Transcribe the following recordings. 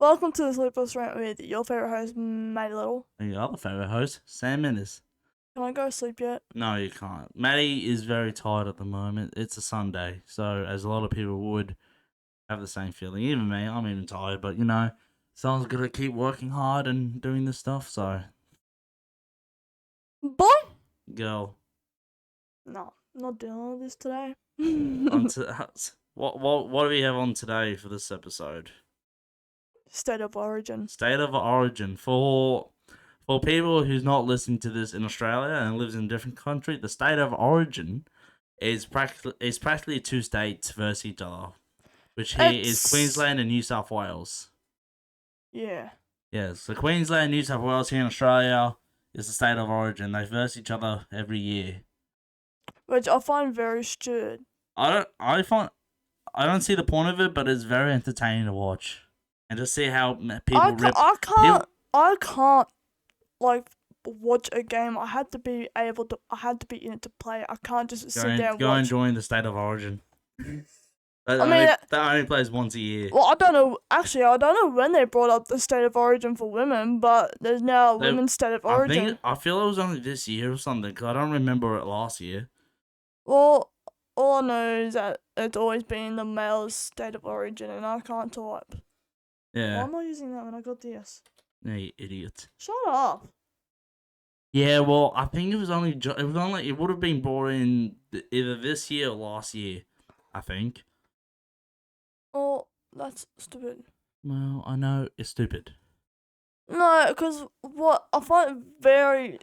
Welcome to the Sleepless Rant with your favorite host, Maddie Little. And your other favourite host, Sam Mendes. Can I go to sleep yet? No, you can't. Maddie is very tired at the moment. It's a Sunday, so as a lot of people would have the same feeling. Even me, I'm even tired, but someone's got to keep working hard and doing this stuff, so. Boy? Girl. No, not dealing with this today. What do we have on today for this episode? State of Origin. State of Origin. For people who's not listening to this in Australia and lives in a different country, the State of Origin is practically two states versus each other, which here is Queensland and New South Wales. Yeah. Yeah, so Queensland, New South Wales here in Australia is the State of Origin. They verse each other every year, which I find very stupid. I don't see the point of it, but it's very entertaining to watch and to see how people I can't like watch a game. I had to be in it to play. I can't just sit there and go watch. and join the State of Origin. That only plays once a year. Well, I don't know. Actually, I don't know when they brought up the State of Origin for women, but there's now a women's State of Origin. I feel it was only this year or something, because I don't remember it last year. Well, all I know is that it's always been the male's State of Origin, and I can't type. Yeah. Why am I using that when I got this? Yeah, you idiot. Shut up. Yeah, well, I think it would have been brought in either this year or last year, I think. Oh, that's stupid. Well, I know it's stupid. No, because what I find it very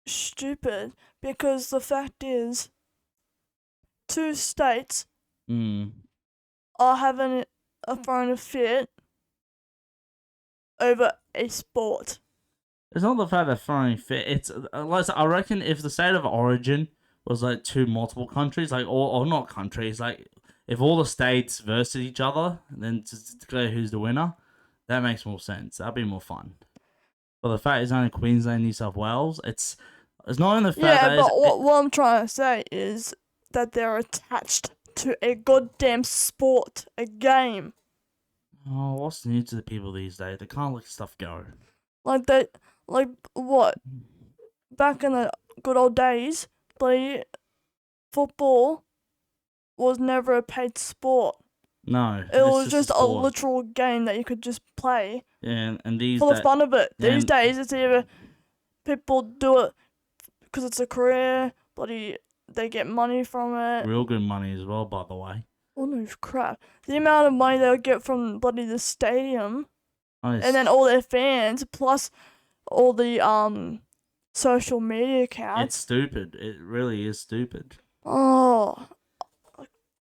stupid, because the fact is, two states are having a throwing a fit over a sport. It's not the fact they're throwing fit. It's I reckon if the State of Origin was like two multiple countries, like or not countries, like if all the states versus each other, then to declare who's the winner, that makes more sense. That'd be more fun. But the fact it's only Queensland, New South Wales, it's not in the fact that. Yeah, but what I'm trying to say is that they're attached to a goddamn sport, a game. Oh, what's new to the people these days? They can't let stuff go. Like what? Back in the good old days, bloody football was never a paid sport. No, it was just a literal game that you could just play. Yeah, and these for the fun of it. These days, it's either people do it because it's a career, bloody they get money from it. Real good money as well, by the way. Oh no, crap! The amount of money they'll get from bloody the stadium, and then all their fans, plus all the social media accounts. It's stupid. It really is stupid. Oh,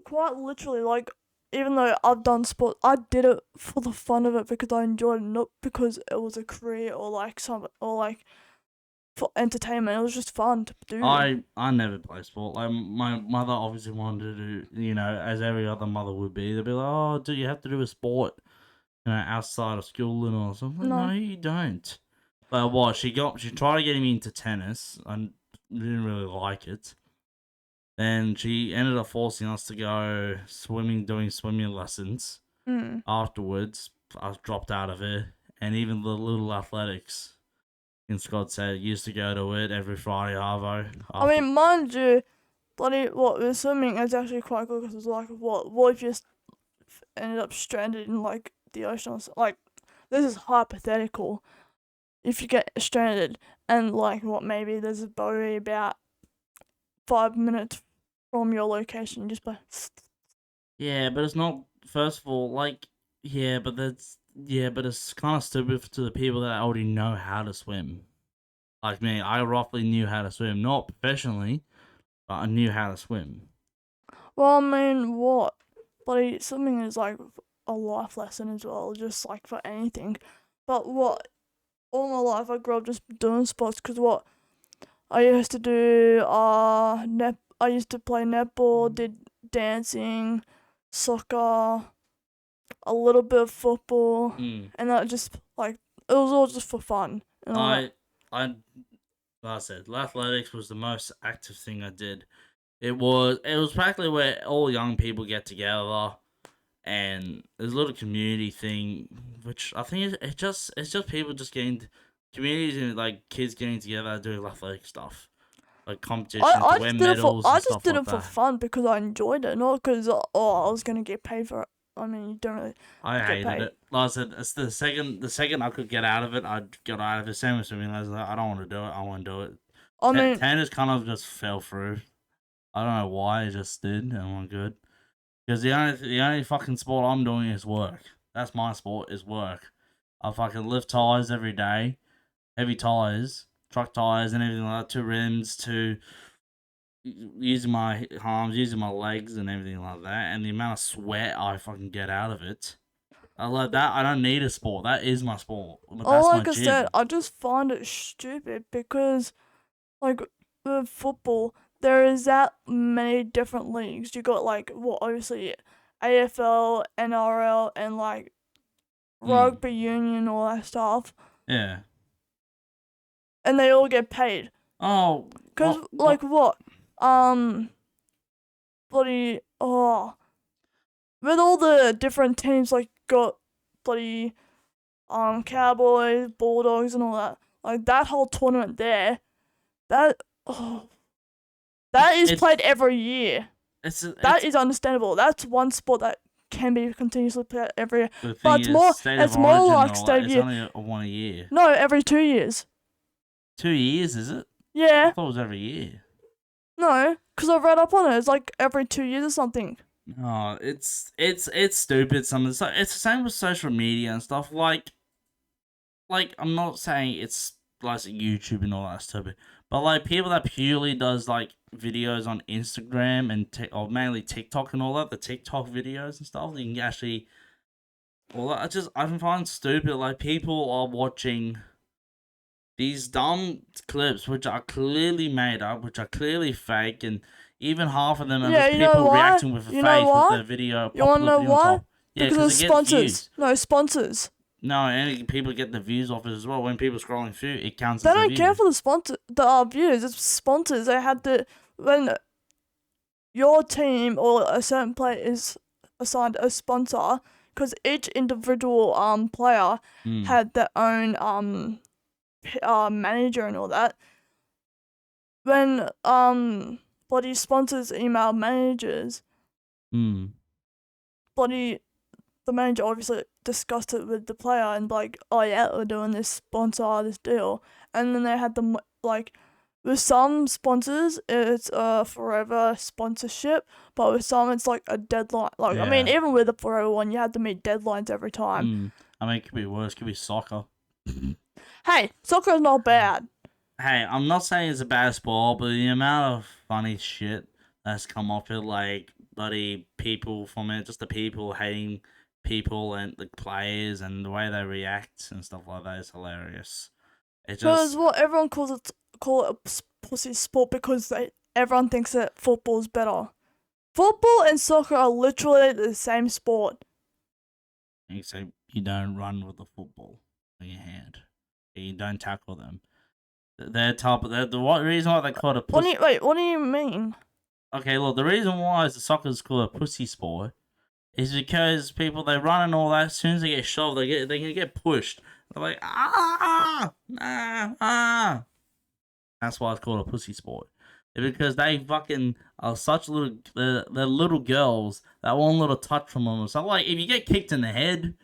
quite literally, like, even though I've done sport, I did it for the fun of it because I enjoyed it, not because it was a career or for entertainment. It was just fun to do. I never play sport. Like, my mother obviously wanted to do, as every other mother would be. They'd be like, "Oh, do you have to do a sport, outside of school and all?" So I'm like, no, you don't. But what she tried to get me into tennis. I didn't really like it. Then she ended up forcing us to go doing swimming lessons. Afterwards, I dropped out of it, and even the little athletics in Scott said used to go to it every Friday arvo. I mean, mind you, with swimming is actually quite good because it's like, what if you ended up stranded in like the ocean? Like, this is hypothetical. If you get stranded and maybe there's a buoy about 5 minutes from your location, just by. Yeah, but it's not. First of all, but it's kind of stupid to the people that already know how to swim. Like me, I roughly knew how to swim, not professionally, but I knew how to swim. Well, I mean, what? But swimming is like a life lesson as well, just like for anything. But what? All my life I grew up just doing sports because what? I used to do I used to play netball, did dancing, soccer, a little bit of football, and that just it was all just for fun. Like I said, athletics was the most active thing I did. It was practically where all young people get together and there's a little community thing, which I think it's just people just getting communities and like kids getting together doing athletic stuff, like competition to win medals I and just stuff did like it for that. fun because I enjoyed it, not because I was gonna get paid for it. I mean, you don't really I get hated paid. it. Like I said, it's the second I could get out of it, I'd get out of it. Same with swimming. I was like, I don't want to do it. I want to do it. I mean, Tennis kind of just fell through. I don't know why, it just did, and I'm good. Because the only fucking sport I'm doing is work. That's my sport, is work. I fucking lift tires every day, heavy tires, truck tires, and everything like that. To rims, to using my arms, using my legs, and everything like that. And the amount of sweat I fucking get out of it. I like that. I don't need a sport. That is my sport. But that's my like I said, gym. I just find it stupid because, like, with football, there is that many different leagues. You got like, well, obviously, AFL, NRL, and like Mm. rugby union, all that stuff, Yeah. and they all get paid. Oh, Cause like what, bloody with all the different teams like got bloody Cowboys, Bulldogs, and all that. Like that whole tournament there, that oh, that is played every year. That is understandable. That's one sport that can be continuously played every year. But it's more like state it's year. only one a year. No, every 2 years. 2 years, is it? I Yeah. thought it was every year. No, because I read up on it. It's like every 2 years or something. Oh, it's stupid. Some it's the same with social media and stuff. Like I'm not saying it's like YouTube and all that stupid, but like people that purely does like videos on Instagram and or mainly TikTok and all that, the TikTok videos and stuff. You can actually, well, I find stupid. Like people are watching these dumb clips which are clearly made up, which are clearly fake, and even half of them are just people reacting with a face with the video. You wanna know why? Yeah, because it of gets views. sponsors. No, sponsors. No, and people get the views off it as well. When people scrolling through, it counts. They as a don't view. care for the views. It's sponsors. They had to when your team or a certain player is assigned a sponsor, because each individual player had their own manager and all that. When bloody sponsors email managers, bloody the manager obviously discussed it with the player and like, oh yeah, we're doing this sponsor, this deal, and then they had them like, with some sponsors it's a forever sponsorship, but with some it's like a deadline. Like I mean, even with the forever one, you had to meet deadlines every time. I mean, it could be worse. It could be soccer. Hey, soccer is not bad. Hey, I'm not saying it's a bad sport, but the amount of funny shit that's come off it, like bloody people from it, just the people hating people and the players and the way they react and stuff like that is hilarious. Because what everyone call it a pussy sport because everyone thinks that football's better. Football and soccer are literally the same sport. Except you don't run with the football in your hand. You don't tackle them. The reason why they call it a pussy... What do you mean? Okay, look, the reason why the soccer's called a pussy sport is because people, they run and all that, as soon as they get shoved, they can get pushed. They're like, ah. That's why it's called a pussy sport. Because they fucking are such little, they're little girls that one little touch from them. So like, if you get kicked in the head,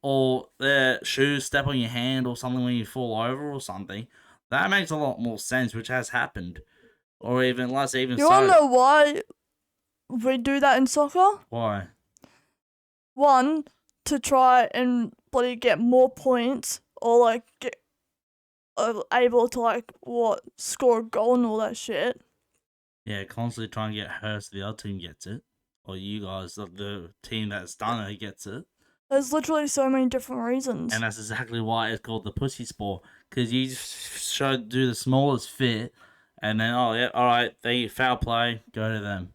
or their shoes step on your hand or something when you fall over or something, that makes a lot more sense, which has happened. Or even less, even You wanna know why we do that in soccer? Why? One, to try and bloody get more points, or like get able to like score a goal and all that shit. Yeah, constantly trying to get hurt so the other team gets it, or you guys, the team that's done it, gets it. There's literally so many different reasons. And that's exactly why it's called the pussy sport. Because you should do the smallest fit, and then, oh, yeah, alright, they foul play, go to them.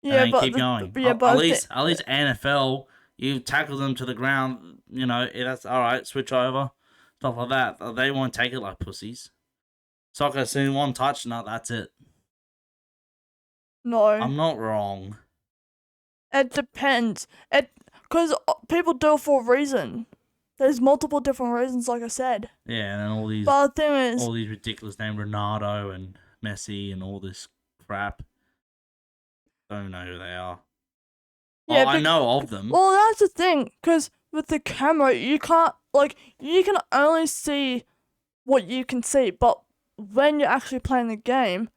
Yeah, and but keep going. Yeah, but at least NFL, you tackle them to the ground, you know, that's alright, switch over, stuff like that. They won't take it like pussies. Soccer, soon one touch, no, that's it. No. I'm not wrong. It depends. Because people do it for a reason. There's multiple different reasons, like I said. Yeah, and then all these But the thing is, ridiculous names, Ronaldo and Messi and all this crap. Don't know who they are. yeah, I know of them. well, that's the thing. Because with the camera, you can't, like, you can only see what you can see. But when you're actually playing the game,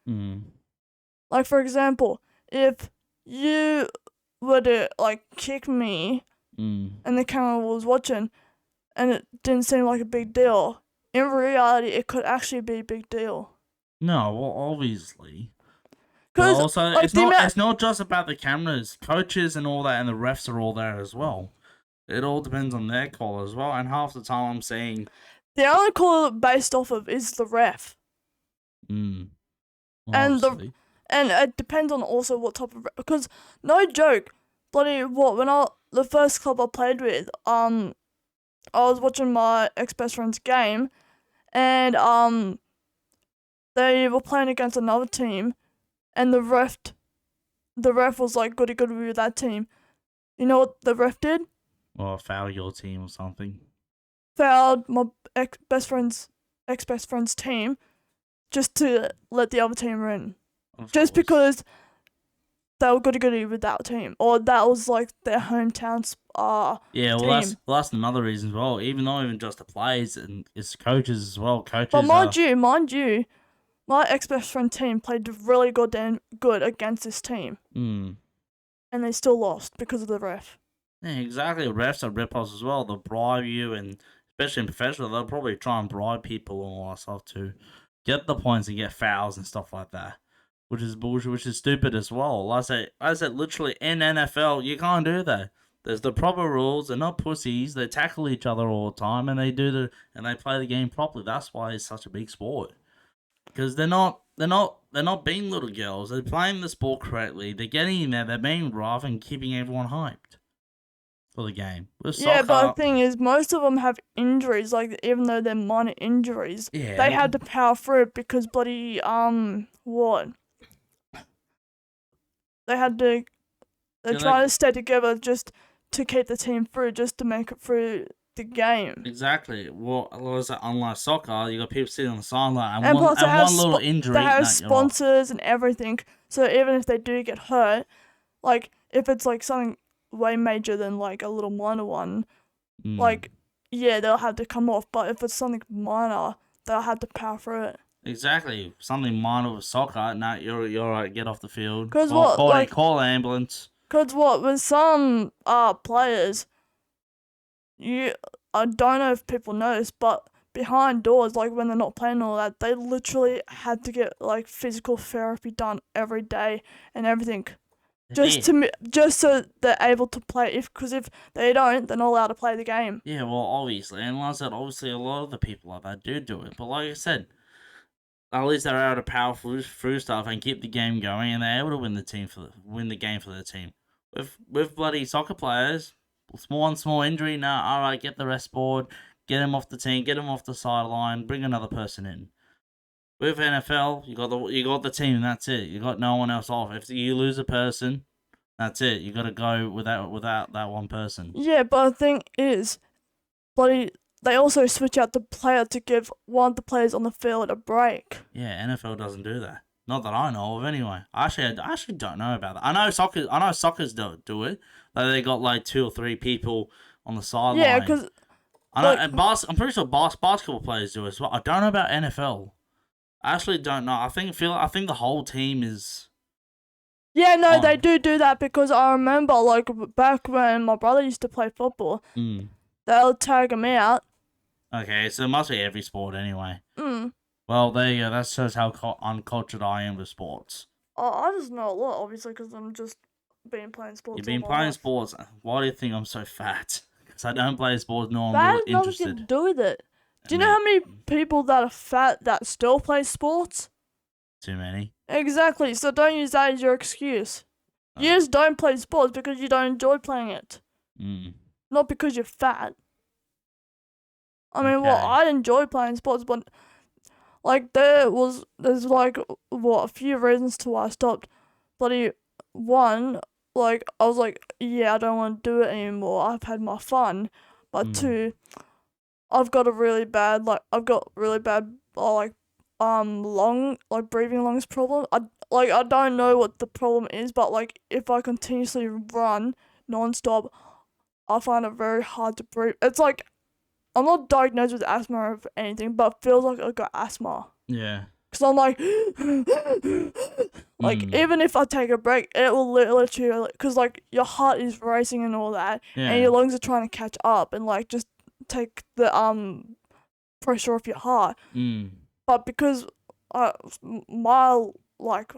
like, for example, if you were to, like, kick me and the camera was watching and it didn't seem like a big deal, in reality, it could actually be a big deal. No, well, obviously. But Because also, like, it's not just about the cameras. Coaches and all that and the refs are all there as well. It all depends on their call as well. And half the time I'm saying... the only call based off of is the ref. Well, And it depends on also what type of... because, no joke, bloody what, the first club I played with, I was watching my ex-best friend's game, and they were playing against another team, and the ref was like goody with that team. You know what the ref did? Well, foul your team or something. Fouled my ex-best friend's team just to let the other team win. Just because they were goody with that team, or that was like their hometown's yeah, well, team. that's another reason as well. Even not even just the players and it's coaches as well. Coaches. But mind you, my ex-best friend team played really goddamn good against this team, and they still lost because of the ref. Yeah, exactly. Refs are rip-offs as well. They'll bribe you, and especially in professional, they'll probably try and bribe people and all that stuff to get the points and get fouls and stuff like that. Which is bullshit, which is stupid as well. Like I said, literally in NFL, you can't do that. There's the proper rules. They're not pussies. They tackle each other all the time, and they play the game properly. That's why it's such a big sport. Because they're not being little girls. They're playing the sport correctly. They're getting in there. They're being rough and keeping everyone hyped for the game. With soccer, yeah, but the thing is, most of them have injuries. Like, even though they're minor injuries, they had to power through it because bloody what? They had to. They're trying to stay together just to keep the team through, just to make it through the game. Exactly. Well, unlike soccer, you got people sitting on the sideline and one little injury. They have sponsors and everything, so even if they do get hurt, like if it's like something way major than like a little minor one, like yeah, they'll have to come off. But if it's something minor, they'll have to power through it. Exactly. Something minor with soccer, nah, you're right, get off the field. Cause call an ambulance. Because with some players, I don't know if people notice, but behind doors, like when they're not playing all that, they literally had to get like physical therapy done every day and everything. Just so they're able to play. Because if they don't, they're not allowed to play the game. Yeah, well, obviously. And like I said, obviously a lot of the people like that do it. But like I said, at least they're able to power through stuff and keep the game going, and they're able to win the game for their team. With bloody soccer players, small injury, alright, get the rest board, get him off the team, get him off the sideline, bring another person in. With NFL, you got the team, and that's it. You got no one else off. If you lose a person, that's it. You got to go without that one person. Yeah, but the thing is, bloody. They also switch out the player to give one of the players on the field a break. Yeah, NFL doesn't do that. Not that I know of, anyway. I actually don't know about that. I know soccer's do it. Like they got like 2 or 3 people on the sideline. Yeah, because I know. And I'm pretty sure basketball players do it as well. I don't know about NFL. I actually don't know. I think the whole team is. Yeah, no, they do that because I remember like back when my brother used to play football, they'll tag him out. Okay, so it must be every sport anyway. Well, there you go. That shows how uncultured I am with sports. I just know a lot, obviously, because I'm just playing sports. You've been playing sports. Why do you think I'm so fat? Because I don't play sports, no I'm that really interested. That has nothing to do with it. Do you know how many people that are fat that still play sports? Too many. Exactly, so don't use that as your excuse. You just don't play sports because you don't enjoy playing it. Not because you're fat. I mean, well, I enjoy playing sports, but like there's like a few reasons to why I stopped. Bloody one, like I was like, yeah, I don't want to do it anymore. I've had my fun, but two, I've got really bad breathing lungs problem. I don't know what the problem is, but like if I continuously run nonstop, I find it very hard to breathe. It's like I'm not diagnosed with asthma or anything, but it feels like I got asthma. Yeah. Cause I'm like, even if I take a break, it will literally, cause like your heart is racing and all that, Yeah. and your lungs are trying to catch up and like just take the pressure off your heart. But because my like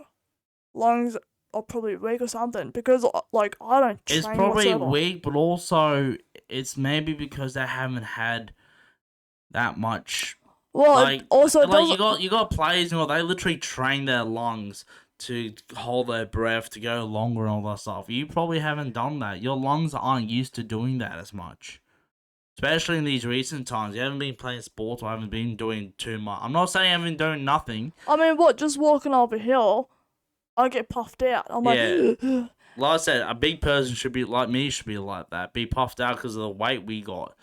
lungs are probably weak or something, because like I don't train It's probably whatsoever. weak, but also it's maybe because they haven't had that much. Well, Like, also like you got players, you know, they literally train their lungs to hold their breath to go longer and all that stuff. You probably haven't done that. Your lungs aren't used to doing that as much. Especially in these recent times. You haven't been playing sports or haven't been doing too much. I'm not saying you haven't been doing nothing. I mean, just walking up a hill, I get puffed out. I'm like, like I said, a big person should be like me, should be like that. Be puffed out because of the weight we got.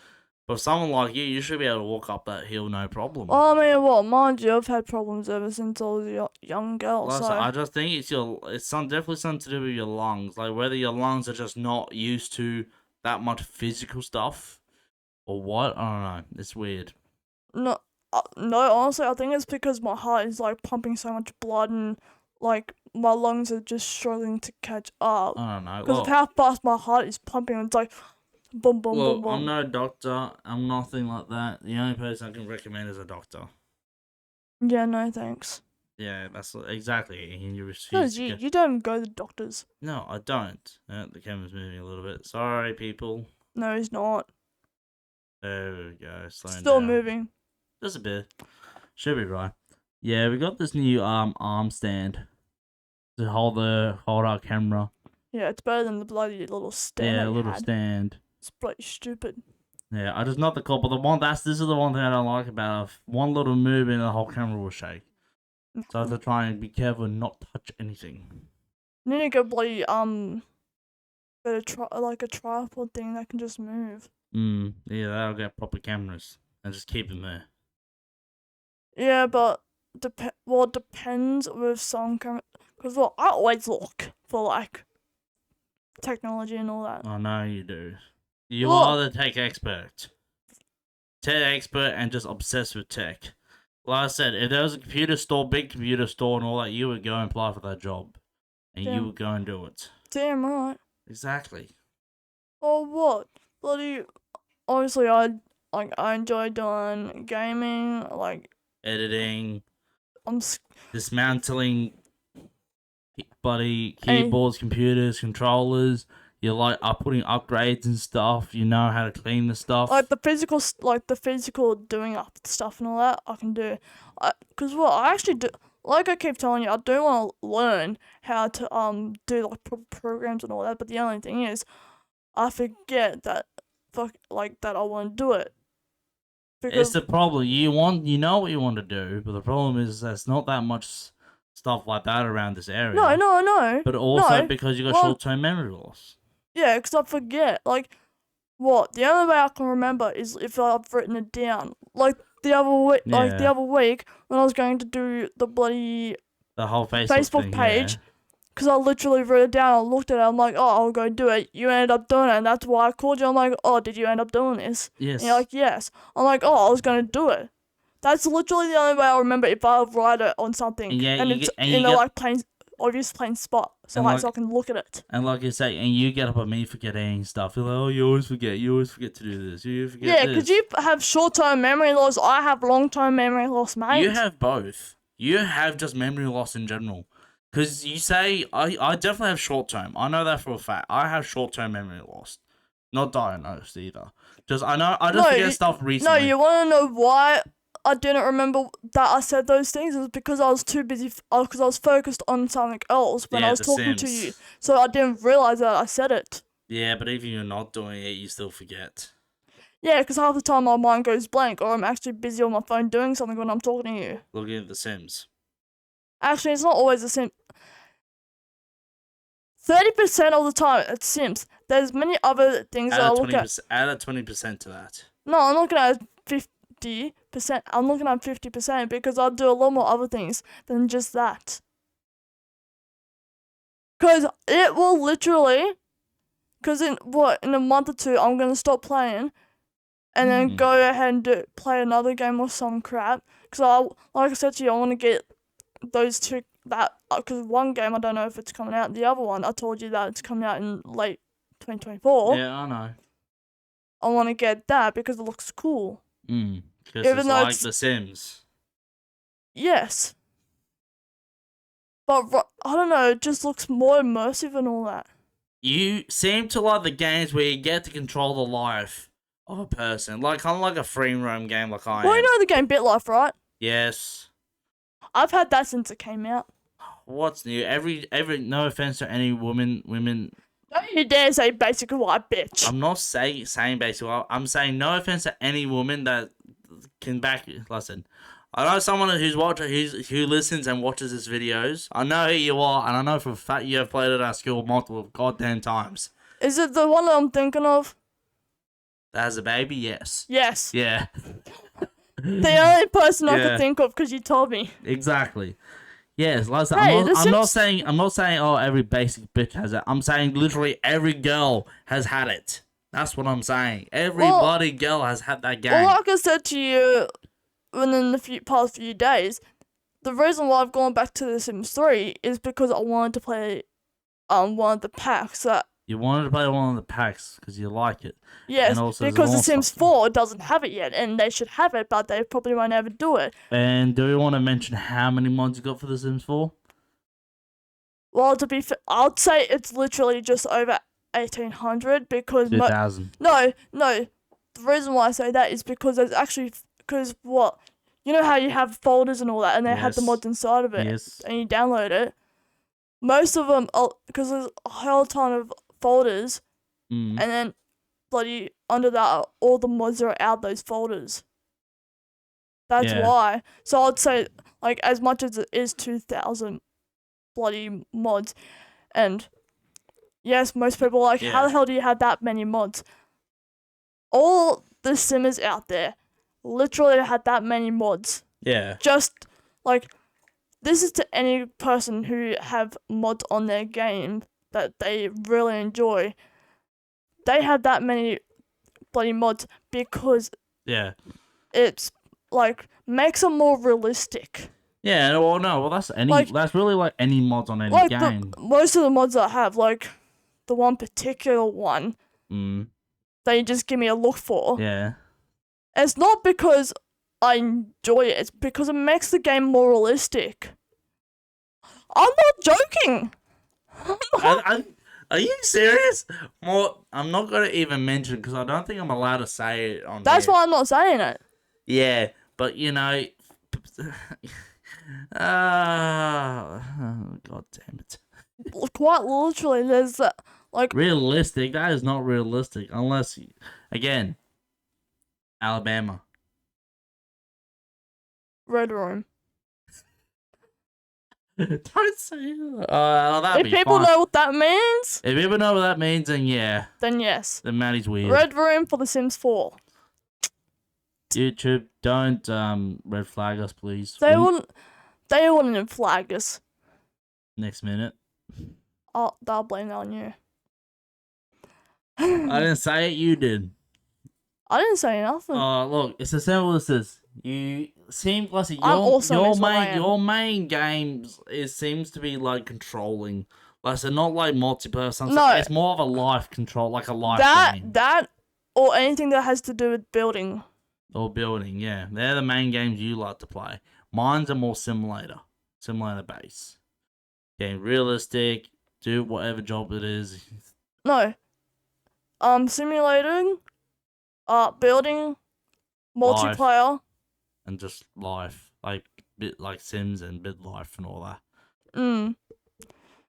But someone like you should be able to walk up that hill no problem. I mean, mind you, I've had problems ever since I was a young girl. Like so I just think it's definitely something to do with your lungs. Like whether your lungs are just not used to that much physical stuff, or what, I don't know. It's weird. No, honestly, I think it's because my heart is like pumping so much blood and like my lungs are just struggling to catch up. I don't know. Because of how fast my heart is pumping, it's like boom, boom, boom, boom. I'm no doctor. I'm nothing like that. The only person I can recommend is a doctor. Yeah, no thanks. Yeah, that's exactly. No, you don't go to the doctors. No, I don't. The camera's moving a little bit. Sorry, people. No, he's not. There we go. Still moving. Just a bit. Should be right. Yeah, we got this new arm stand to hold our camera. Yeah, it's better than the bloody little stand. Yeah, a little stand. It's bloody stupid. Yeah, I just not the call, but this is the one thing I don't like about it. One little move and the whole camera will shake. So I have to try and be careful and not touch anything. You need to go bloody like a tripod thing that can just move. Yeah, that'll get proper cameras and just keep them there. Yeah, but it depends with some camera. Because I always look for like technology and all that. I know you do. You are the tech expert. Tech expert and just obsessed with tech. Like I said, if there was a computer store, big computer store and all that, you would go and apply for that job. And you would go and do it. Damn right. Exactly. Oh, what? Bloody... Obviously, I enjoy doing gaming, like... Editing. Dismantling bloody keyboards, computers, controllers. You like putting upgrades and stuff. You know how to clean the stuff. Like the physical doing up stuff and all that, I can do. Cause I actually do. Like I keep telling you, I do want to learn how to do like programs and all that. But the only thing is, I forget that that I want to do it. Because it's the problem. You know what you want to do, but the problem is there's not that much stuff like that around this area. No. But also because you got short-term memory loss. Yeah, because I forget. Like, the only way I can remember is if I've written it down. Like the other week when I was going to do the whole Facebook page, because I literally wrote it down. I looked at it. I'm like, oh, I'll go do it. You ended up doing it, and that's why I called you. I'm like, oh, did you end up doing this? Yes. And you're like, yes. I'm like, oh, I was going to do it. That's literally the only way I remember if I write it on something and it's in a plain spot, so I can look at it. And like you say, and you get up on me forgetting stuff. You're like, oh, you always forget to do this. You forget Yeah, because you have short-term memory loss. I have long-term memory loss, mate. You have both. You have just memory loss in general. Because you say, I definitely have short-term. I know that for a fact. I have short-term memory loss. Not diagnosed either. I just forget stuff recently. No, you want to know why I didn't remember that I said those things? It was because I was too busy, because I was focused on something else when I was talking to you. So I didn't realize that I said it. Yeah, but even you're not doing it, you still forget. Yeah, because half the time my mind goes blank, or I'm actually busy on my phone doing something when I'm talking to you. Looking at The Sims. Actually, it's not always The Sims. 30% of the time it's Sims. There's many other things that I Add look at. 20%. Add a 20% to that. No, I'm looking at 50%. I'm looking at 50% because I'll do a lot more other things than just that. Because it will literally. Because in a month or two, I'm gonna stop playing, and then go ahead and play another game or some crap. Because like I said to you, I want to get those two. Because one game I don't know if it's coming out. The other one I told you that it's coming out in late 2024. Yeah, I know. I want to get that because it looks cool. Because Even it's though like it's- The Sims. Yes. But I don't know, it just looks more immersive and all that. You seem to like the games where you get to control the life of a person, like kind of like a free roam game, like I Well, am. you know the game BitLife, right? Yes. I've had that since it came out. What's new? Every no offense to any women. Don't you dare say basic white bitch. I'm not saying basically. I'm saying no offense to any woman that can listen. I know someone who listens and watches his videos. I know who you are, and I know for a fact you have played at our school multiple goddamn times. Is it the one that I'm thinking of? As a baby, yes. Yes. Yeah. The only person I Yeah. could think of because you told me. Exactly. Yes, listen, Hey, I'm not saying oh every basic bitch has it. I'm saying literally every girl has had it. That's what I'm saying. Everybody girl has had that game. Well, like I said to you within the past few days, the reason why I've gone back to The Sims 3 is because I wanted to play one of the packs that. You wanted to play one of the packs because you like it. Yes, And also there's because The more Sims stuff. 4 doesn't have it yet, and they should have it, but they probably won't ever do it. And do we want to mention how many mods you got for The Sims 4? Well, to be fair, I'd say it's literally just over 1,800 because 2,000. no. The reason why I say that is because there's actually you know how you have folders and all that, and they have the Yes. mods inside of it, Yes. and you download it. Most of them, because there's a whole ton of folders, Mm. and then bloody under that, all the mods are out those folders. That's Yeah. why. So I'd say, like, as much as it is 2,000 bloody mods, and yes, most people are like, how Yeah. the hell do you have that many mods? All the simmers out there literally had that many mods. Yeah. Just, like, this is to any person who have mods on their game that they really enjoy. They have that many bloody mods because Yeah. it's, like, makes them more realistic. Yeah, well, that's that's really like any mods on any Like, game. most of the mods I have, like, the one particular one Mm. that you just give me a look for, Yeah. it's not because I enjoy it, it's because it makes the game more realistic. I'm not joking! Are you serious? Well, I'm not gonna even mention because I don't think I'm allowed to say it on. That's here. why I'm not saying it. Yeah, but you know, God damn it! Quite literally, there's like, Realistic? That is not realistic unless, again, Alabama. Red Room. Don't say that. That'd If be people fine. know what that means, If people know what that means, then yeah, then yes. then Maddie's weird. Red Room for The Sims 4. YouTube, don't red flag us, please. They wouldn't flag us. Next minute. They'll blame that on you. I didn't say it. You did. I didn't say nothing. Look, it's as simple as this. You seem like I'm also mixed what I am. your main games seems to be like controlling. Like, so not like multiplayer or something. No. It's more of a life control, like a life game. That, or anything that has to do with building. Or building, yeah. They're the main games you like to play. Mine's are more simulator base. Yeah, realistic, do whatever job it is. No. Simulating, building, multiplayer. And just life. Like bit like Sims and bit life and all that.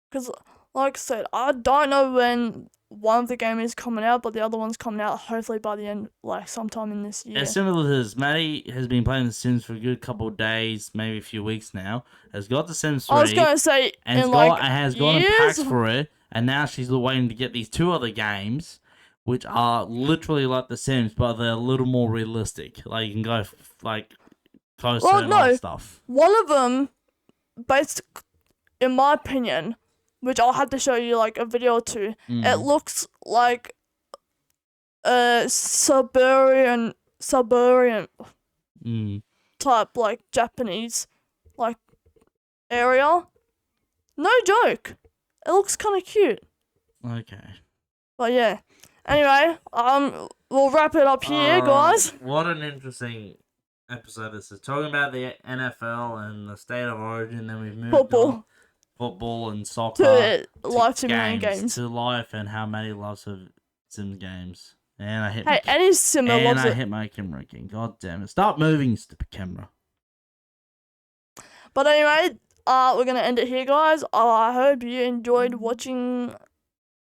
Because, like I said, I don't know when one of the game is coming out, but the other one's coming out hopefully by the end, like sometime in this year. As simple as this, Maddie has been playing The Sims for a good couple of days, maybe a few weeks now. Has got The Sims 3. I was gonna say and in has like has gotten years. packs for it. and now she's waiting to get these 2 other games, which are literally like The Sims, but they're a little more realistic. Like you can go like closer and all stuff. One of them, based in my opinion, which I'll have to show you like a video or two. It looks like a suburban type like Japanese like area. No joke. It looks kind of cute. Okay. But yeah. Anyway, we'll wrap it up here, guys. What an interesting episode this is. Talking about the NFL and the state of origin, then we've moved on football and soccer to live simulating games. To life and how Maddie loves her sim games. And I hit any simmer loves it. And I hit my camera again. God damn it. Stop moving, stupid camera. But anyway, we're going to end it here, guys. I hope you enjoyed watching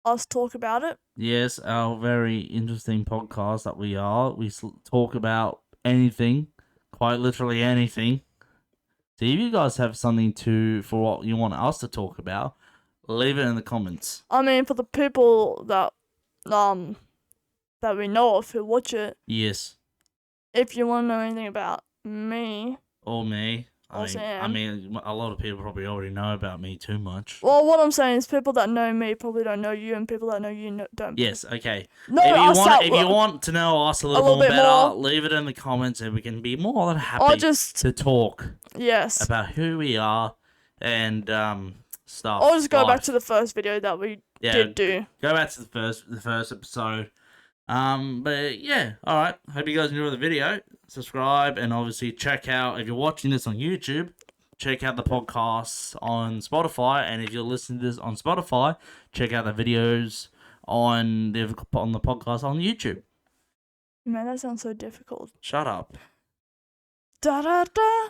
us talk about it. Yes, our very interesting podcast that we are. We talk about anything, quite literally anything. So if you guys have something for what you want us to talk about, leave it in the comments. I mean, for the people that we know of who watch it. Yes. If you want to know anything about me. Or me. I mean, a lot of people probably already know about me too much. Well, what I'm saying is people that know me probably don't know you, and people that know you don't. Yes, okay. No, if you want to know us a little bit better, leave it in the comments and we can be more than happy to talk about who we are and stuff. I'll just go back to the first video that we did do. Go back to the first episode. But yeah, alright. Hope you guys enjoyed the video. Subscribe and obviously check out, if you're watching this on YouTube, check out the podcasts on Spotify. And if you're listening to this on Spotify, check out the videos on the podcast on YouTube. Man, that sounds so difficult. Shut up. Da da da.